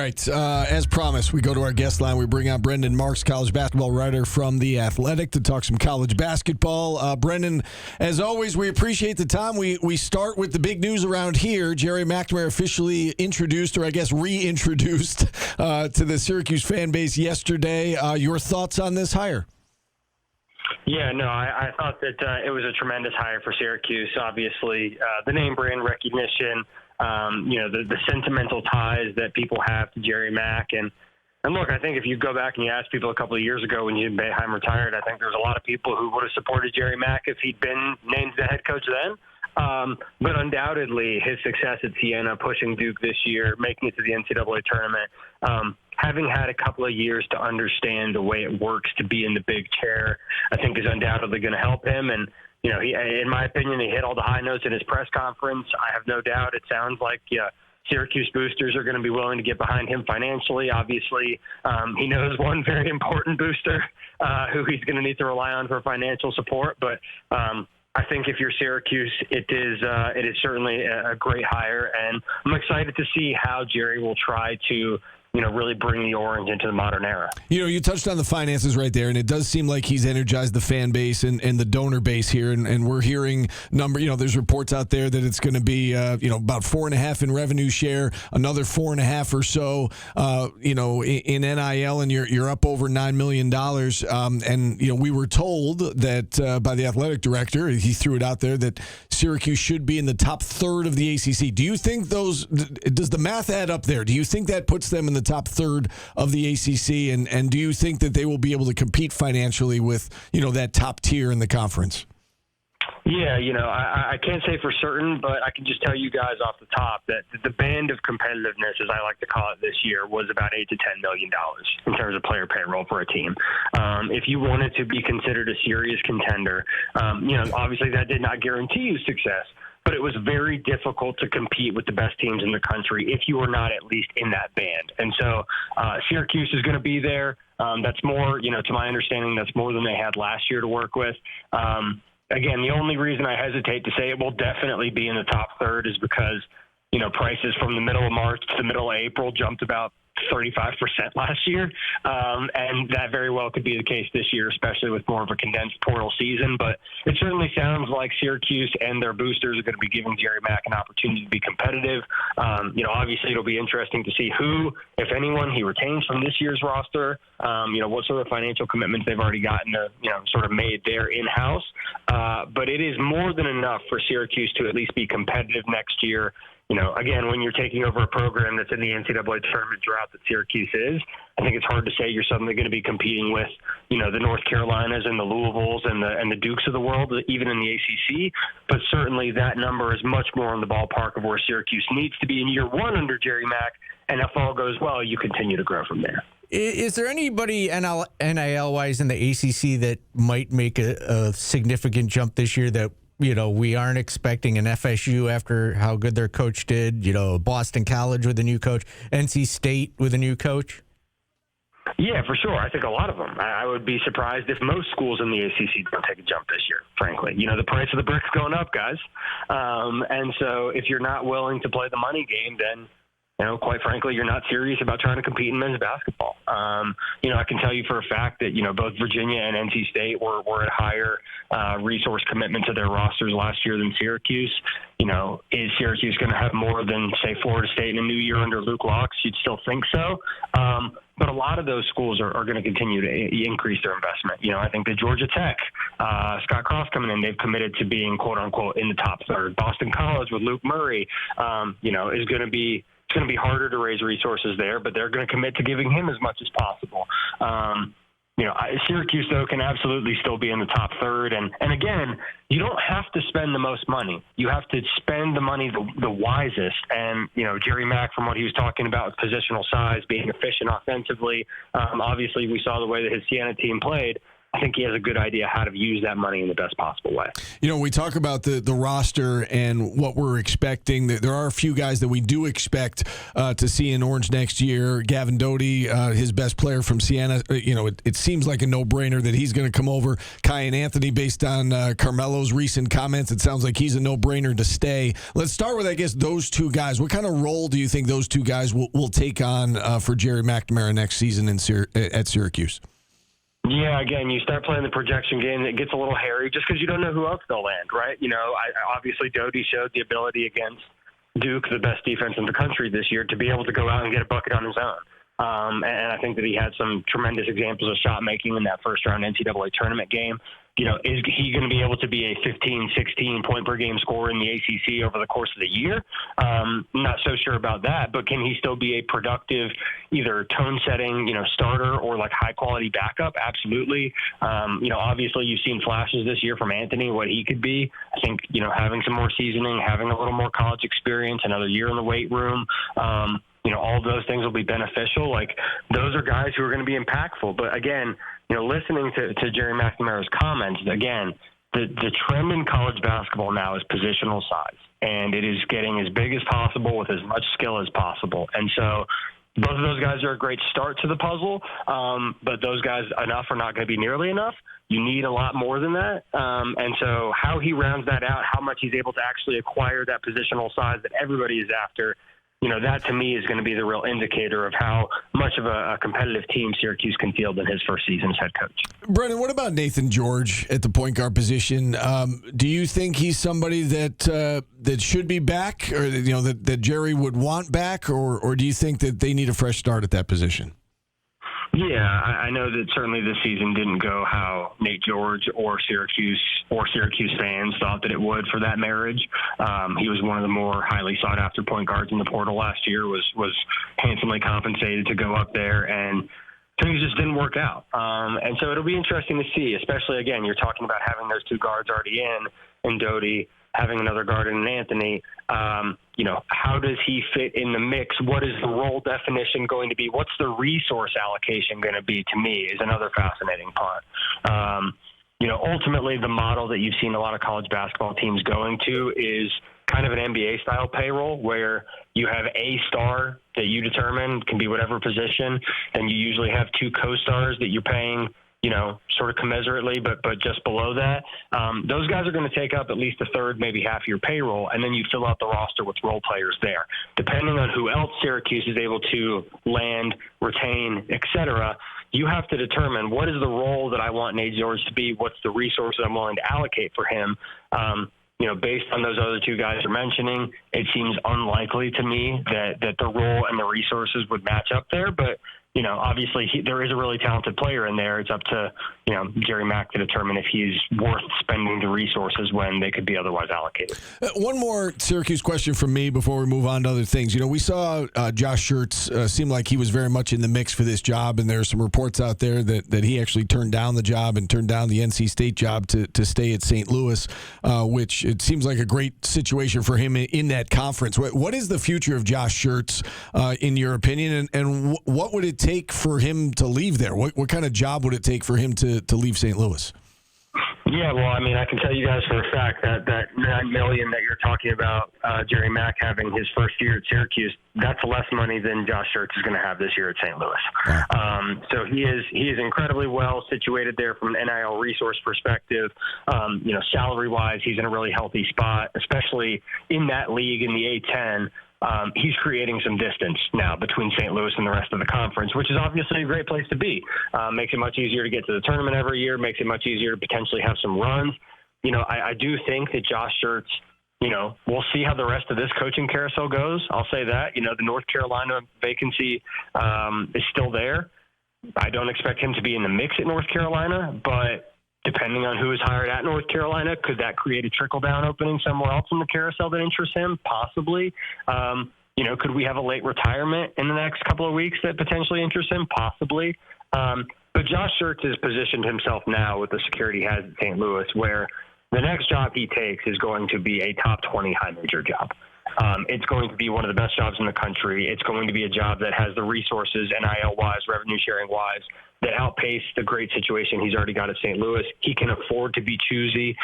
right, as promised, we go to our guest line. We bring out Brendan Marks, college basketball writer from The Athletic, to talk some college basketball. Brendan, as always, we appreciate the time. We start with the big news around here. Gerry McNamara officially introduced, or I guess reintroduced, to the Syracuse fan base yesterday. Your thoughts on this hire? Yeah, no, I thought that it was a tremendous hire for Syracuse. Obviously, the name brand recognition, the sentimental ties that people have to Gerry Mack. And look, I think if you go back and you ask people a couple of years ago when Jim Boeheim retired, I think there's a lot of people who would have supported Gerry Mack if he'd been named the head coach then. But undoubtedly, his success at Siena, pushing Duke this year, making it to the NCAA tournament, having had a couple of years to understand the way it works to be in the big chair, I think is undoubtedly going to help him. And, he, in my opinion, he hit all the high notes in his press conference. I have no doubt. It sounds like, Syracuse boosters are going to be willing to get behind him financially. Obviously, he knows one very important booster who he's going to need to rely on for financial support. But I think if you're Syracuse, it is certainly a great hire, and I'm excited to see how Gerry will try to really bring the Orange into the modern era. You touched on the finances right there, and it does seem like he's energized the fan base and the donor base here, and we're hearing there's reports out there that it's going to be, about 4.5 in revenue share, another 4.5 or so, in NIL, and you're up over $9 million. And, we were told that by the athletic director, he threw it out there, that Syracuse should be in the top third of the ACC. Do you think does the math add up there? Do you think that puts them in the top third of the ACC, and do you think that they will be able to compete financially with that top tier in the conference? Yeah, I can't say for certain, but I can just tell you guys off the top that the band of competitiveness, as I like to call it this year, was about $8 to $10 million in terms of player payroll for a team. If you wanted to be considered a serious contender, obviously that did not guarantee you success, but it was very difficult to compete with the best teams in the country if you were not at least in that band. And so Syracuse is going to be there. That's more, to my understanding, that's more than they had last year to work with. Again, the only reason I hesitate to say it will definitely be in the top third is because, prices from the middle of March to the middle of April jumped about 35% last year. And that very well could be the case this year, especially with more of a condensed portal season. But it certainly sounds like Syracuse and their boosters are going to be giving Gerry Mack an opportunity to be competitive. Obviously it'll be interesting to see who, if anyone, he retains from this year's roster, what sort of financial commitments they've already gotten to, sort of made there in-house. But it is more than enough for Syracuse to at least be competitive next year. Again, when you're taking over a program that's in the NCAA tournament drought that Syracuse is, I think it's hard to say you're suddenly going to be competing with, the North Carolinas and the Louisvilles and the Dukes of the world, even in the ACC. But certainly that number is much more in the ballpark of where Syracuse needs to be in year one under Gerry Mack. And if all goes well, you continue to grow from there. Is there anybody NIL-wise in the ACC that might make a significant jump this year that we aren't expecting? An FSU after how good their coach did, Boston College with a new coach, NC State with a new coach? Yeah, for sure. I think a lot of them. I would be surprised if most schools in the ACC don't take a jump this year, frankly. The price of the brick's going up, guys. And so if you're not willing to play the money game, then quite frankly, you're not serious about trying to compete in men's basketball. I can tell you for a fact that, both Virginia and NC State were at higher resource commitment to their rosters last year than Syracuse. Is Syracuse going to have more than, say, Florida State in a new year under Luke Locks? You'd still think so. But a lot of those schools are going to continue to increase their investment. I think that Georgia Tech, Scott Cross coming in, they've committed to being, quote unquote, in the top third. Boston College with Luke Murray, is going to be. It's going to be harder to raise resources there, but they're going to commit to giving him as much as possible. Syracuse, though, can absolutely still be in the top third. And again, you don't have to spend the most money. You have to spend the money the wisest. And, Gerry Mack, from what he was talking about with positional size, being efficient offensively, obviously we saw the way that his Siena team played. I think he has a good idea how to use that money in the best possible way. You know, we talk about the roster and what we're expecting. There are a few guys that we do expect to see in Orange next year. Gavin Doty, his best player from Siena, it seems like a no-brainer that he's going to come over. Kai and Anthony, based on Carmelo's recent comments, it sounds like he's a no-brainer to stay. Let's start with, I guess, those two guys. What kind of role do you think those two guys will take on for Gerry McNamara next season at Syracuse? Yeah, again, you start playing the projection game, it gets a little hairy just because you don't know who else they'll land, right? Obviously Doty showed the ability against Duke, the best defense in the country this year, to be able to go out and get a bucket on his own. And I think that he had some tremendous examples of shot making in that first-round NCAA tournament game. Is he going to be able to be a 15, 16 point per game scorer in the ACC over the course of the year? Not so sure about that, but can he still be a productive either tone-setting, starter or like high-quality backup? Absolutely. Obviously you've seen flashes this year from Anthony, what he could be. I think, having some more seasoning, having a little more college experience, another year in the weight room, all of those things will be beneficial. Like, those are guys who are going to be impactful. But again, listening to Gerry McNamara's comments, again, the trend in college basketball now is positional size, and it is getting as big as possible with as much skill as possible. And so both of those guys are a great start to the puzzle, but those guys enough are not going to be nearly enough. You need a lot more than that. And so how he rounds that out, how much he's able to actually acquire that positional size that everybody is after, that to me is going to be the real indicator of how much of a competitive team Syracuse can field in his first season as head coach. Brennan, what about Nathan George at the point guard position? Do you think he's somebody that should be back, or that Gerry would want back, or do you think that they need a fresh start at that position? Yeah, I know that certainly this season didn't go how Nate George or Syracuse fans thought that it would for that marriage. He was one of the more highly sought-after point guards in the portal last year, was handsomely compensated to go up there, and things just didn't work out. And so it'll be interesting to see, especially, again, you're talking about having those two guards already in Doty, having another guard in Anthony. How does he fit in the mix? What is the role definition going to be? What's the resource allocation going to be, to me, is another fascinating part. Ultimately, the model that you've seen a lot of college basketball teams going to is kind of an NBA-style payroll where you have a star that you determine can be whatever position, and you usually have two co-stars that you're paying sort of commensurately, but just below that. Those guys are going to take up at least a third, maybe half your payroll, and then you fill out the roster with role players there. Depending on who else Syracuse is able to land, retain, etc., you have to determine what is the role that I want Nate George to be, what's the resource that I'm willing to allocate for him. Based on those other two guys you're mentioning, it seems unlikely to me that the role and the resources would match up there, but obviously there is a really talented player in there. It's up to, Gerry Mack to determine if he's worth spending the resources when they could be otherwise allocated. One more Syracuse question from me before we move on to other things. We saw Josh Schertz seem like he was very much in the mix for this job, and there are some reports out there that he actually turned down the job and turned down the NC State job to stay at St. Louis, which it seems like a great situation for him in that conference. What is the future of Josh Schertz, in your opinion, and what would it take for him to leave there? What kind of job would it take for him to leave St. Louis? Yeah, well, I can tell you guys for a fact that $9 million that you're talking about, Gerry Mack having his first year at Syracuse, that's less money than Josh Schertz is going to have this year at St. Louis. Wow. So he is incredibly well situated there from an NIL resource perspective. Salary-wise, he's in a really healthy spot, especially in that league in the A-10. He's creating some distance now between St. Louis and the rest of the conference, which is obviously a great place to be. Makes it much easier to get to the tournament every year, makes it much easier to potentially have some runs. I do think that Josh Schertz, we'll see how the rest of this coaching carousel goes. I'll say that. The North Carolina vacancy is still there. I don't expect him to be in the mix at North Carolina, but depending on who is hired at North Carolina, could that create a trickle-down opening somewhere else in the carousel that interests him? Possibly. Could we have a late retirement in the next couple of weeks that potentially interests him? Possibly. But Josh Schertz has positioned himself now with the security he has at St. Louis, where the next job he takes is going to be a top 20 high major job. It's going to be one of the best jobs in the country. It's going to be a job that has the resources, NIL-wise, revenue-sharing-wise, that outpace the great situation he's already got at St. Louis. He can afford to be choosy.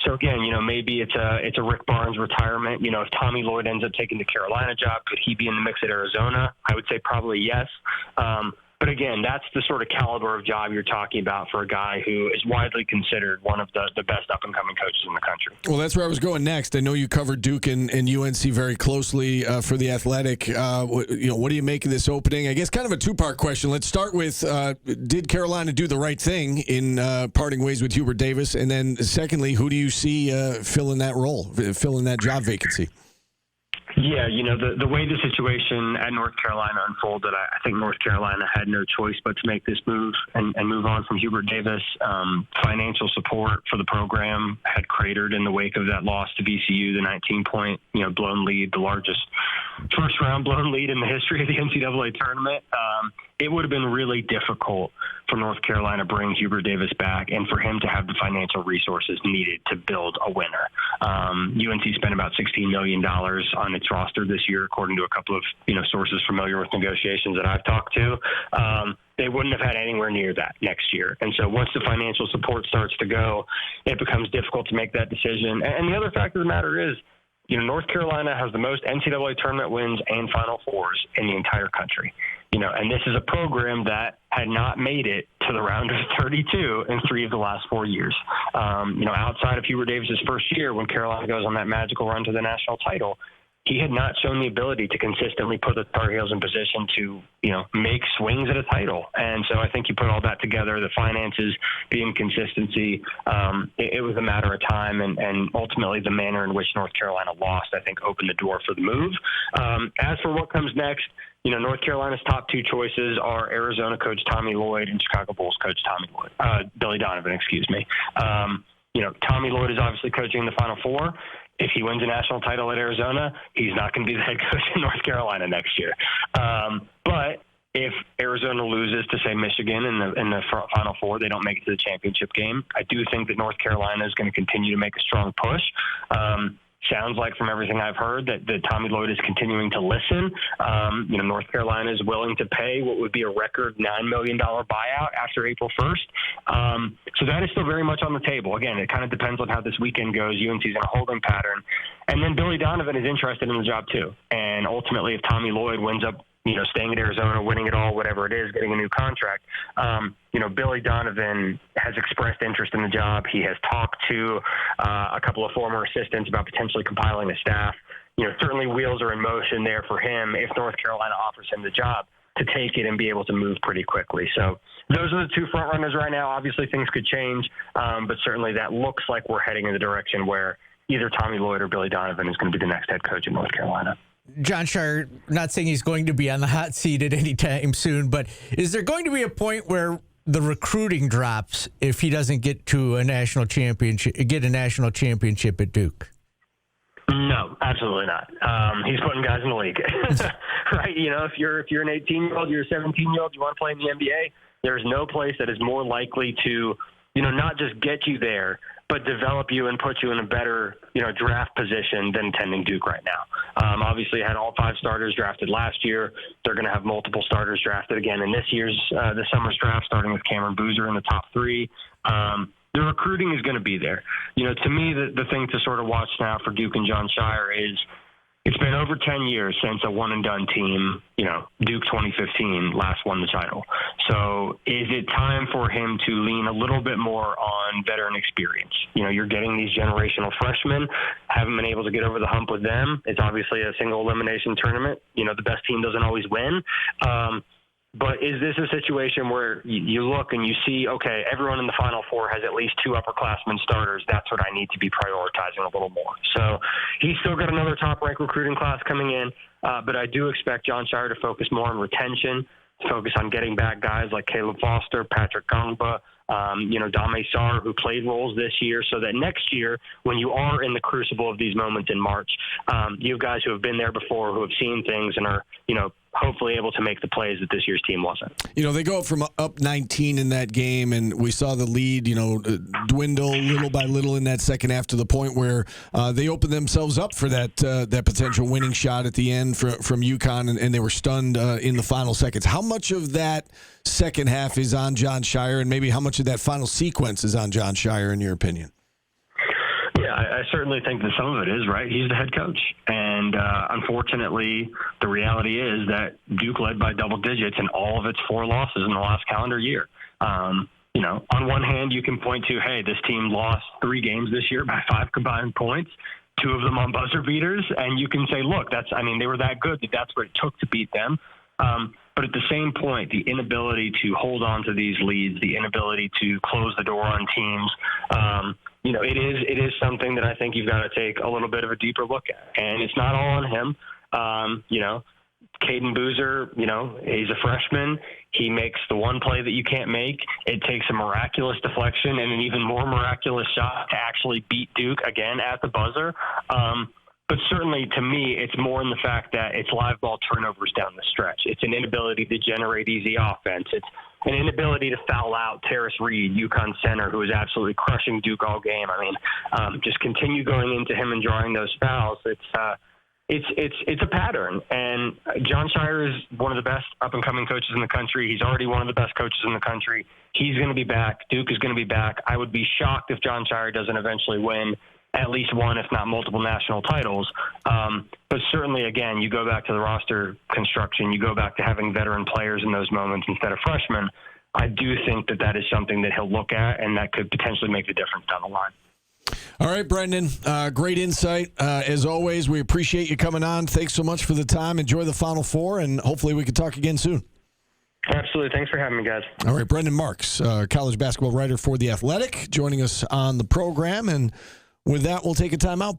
So again, maybe it's a Rick Barnes retirement. If Tommy Lloyd ends up taking the Carolina job, could he be in the mix at Arizona? I would say probably yes. But again, that's the sort of caliber of job you're talking about for a guy who is widely considered one of the best up-and-coming coaches in the country. Well, that's where I was going next. I know you covered Duke and UNC very closely for The Athletic. What do you make of this opening? I guess kind of a two-part question. Let's start with, did Carolina do the right thing in parting ways with Hubert Davis? And then secondly, who do you see filling that role, filling that job vacancy? Yeah, the way the situation at North Carolina unfolded, I think North Carolina had no choice but to make this move and move on from Hubert Davis. Financial support for the program had cratered in the wake of that loss to VCU, the 19-point blown lead, the largest first-round blown lead in the history of the NCAA tournament. It would have been really difficult for North Carolina to bring Hubert Davis back and for him to have the financial resources needed to build a winner. UNC spent about $16 million on its roster this year, according to a couple of sources familiar with negotiations that I've talked to. They wouldn't have had anywhere near that next year. And so once the financial support starts to go, it becomes difficult to make that decision. And the other fact of the matter is, North Carolina has the most NCAA tournament wins and Final Fours in the entire country. And this is a program that had not made it to the round of 32 in 3 of the last 4 years. Outside of Hubert Davis's first year, when Carolina goes on that magical run to the national title, he had not shown the ability to consistently put the Tar Heels in position to, make swings at a title. And so I think you put all that together, the finances, the inconsistency, it was a matter of time. And ultimately the manner in which North Carolina lost, I think, opened the door for the move. As for what comes next, North Carolina's top 2 choices are Arizona coach Tommy Lloyd and Chicago Bulls coach Billy Donovan, excuse me. Tommy Lloyd is obviously coaching the Final Four. If he wins a national title at Arizona, he's not going to be the head coach in North Carolina next year. But if Arizona loses to, say, Michigan in the Final Four, they don't make it to the championship game, I do think that North Carolina is going to continue to make a strong push. Sounds like from everything I've heard that Tommy Lloyd is continuing to listen. North Carolina is willing to pay what would be a record $9 million buyout after April 1st. So that is still very much on the table. Again, it kind of depends on how this weekend goes. UNC's in a holding pattern. And then Billy Donovan is interested in the job too. And ultimately, if Tommy Lloyd winds up staying at Arizona, winning it all, whatever it is, getting a new contract, Billy Donovan has expressed interest in the job. He has talked to a couple of former assistants about potentially compiling a staff. Certainly wheels are in motion there for him if North Carolina offers him the job to take it and be able to move pretty quickly. So those are the 2 front runners right now. Obviously things could change, but certainly that looks like we're heading in the direction where either Tommy Lloyd or Billy Donovan is going to be the next head coach in North Carolina. Jon Scheyer, not saying he's going to be on the hot seat at any time soon, but is there going to be a point where the recruiting drops if he doesn't get to a national championship at Duke? No, absolutely not. He's putting guys in the league, right? If you're an 18-year-old, you're a 17-year-old, you want to play in the NBA, there's no place that is more likely to, not just get you there, but develop you and put you in a better, draft position than attending Duke right now. Obviously, had all 5 starters drafted last year. They're going to have multiple starters drafted again in this year's, the summer's draft, starting with Cameron Boozer in the top 3. The recruiting is going to be there. To me, the thing to sort of watch now for Duke and Jon Scheyer is it's been over 10 years since a one-and-done team, Duke 2015 last won the title. So is it time for him to lean a little bit more on veteran experience? You're getting these generational freshmen, haven't been able to get over the hump with them. It's obviously a single elimination tournament. The best team doesn't always win. But is this a situation where you look and you see, okay, everyone in the Final Four has at least 2 upperclassmen starters. That's what I need to be prioritizing a little more. So he's still got another top-ranked recruiting class coming in, but I do expect Jon Scheyer to focus more on retention, to focus on getting back guys like Caleb Foster, Patrick Gongba, Dame Sarr, who played roles this year, so that next year, when you are in the crucible of these moments in March, you have guys who have been there before, who have seen things and are, hopefully able to make the plays that this year's team wasn't. They go from up 19 in that game, and we saw the lead, dwindle little by little in that second half to the point where they opened themselves up for that potential winning shot at the end from UConn, and they were stunned in the final seconds. How much of that second half is on Jon Scheyer, and maybe how much of that final sequence is on Jon Scheyer, in your opinion? Yeah, I certainly think that some of it is, right? He's the head coach. And unfortunately, the reality is that Duke led by double digits in all of its 4 losses in the last calendar year. On one hand, you can point to, hey, this team lost 3 games this year by 5 combined points, 2 of them on buzzer beaters. And you can say, look, they were that good that that's what it took to beat them. But at the same point, the inability to hold on to these leads, the inability to close the door on teams, it is something that I think you've got to take a little bit of a deeper look at. And it's not all on him. Caden Boozer, he's a freshman. He makes the one play that you can't make. It takes a miraculous deflection and an even more miraculous shot to actually beat Duke again at the buzzer. But certainly, to me, it's more in the fact that it's live ball turnovers down the stretch. It's an inability to generate easy offense. It's an inability to foul out Terrace Reed, UConn center, who is absolutely crushing Duke all game. Just continue going into him and drawing those fouls. It's a pattern. And Jon Scheyer is one of the best up-and-coming coaches in the country. He's already one of the best coaches in the country. He's going to be back. Duke is going to be back. I would be shocked if Jon Scheyer doesn't eventually win at least one, if not multiple, national titles. But certainly, again, you go back to the roster construction, you go back to having veteran players in those moments instead of freshmen. I do think that is something that he'll look at, and that could potentially make the difference down the line. All right, Brendan, great insight. As always, we appreciate you coming on. Thanks so much for the time. Enjoy the Final Four, and hopefully we can talk again soon. Absolutely. Thanks for having me, guys. All right, Brendan Marks, college basketball writer for The Athletic, joining us on the program. And with that, we'll take a timeout.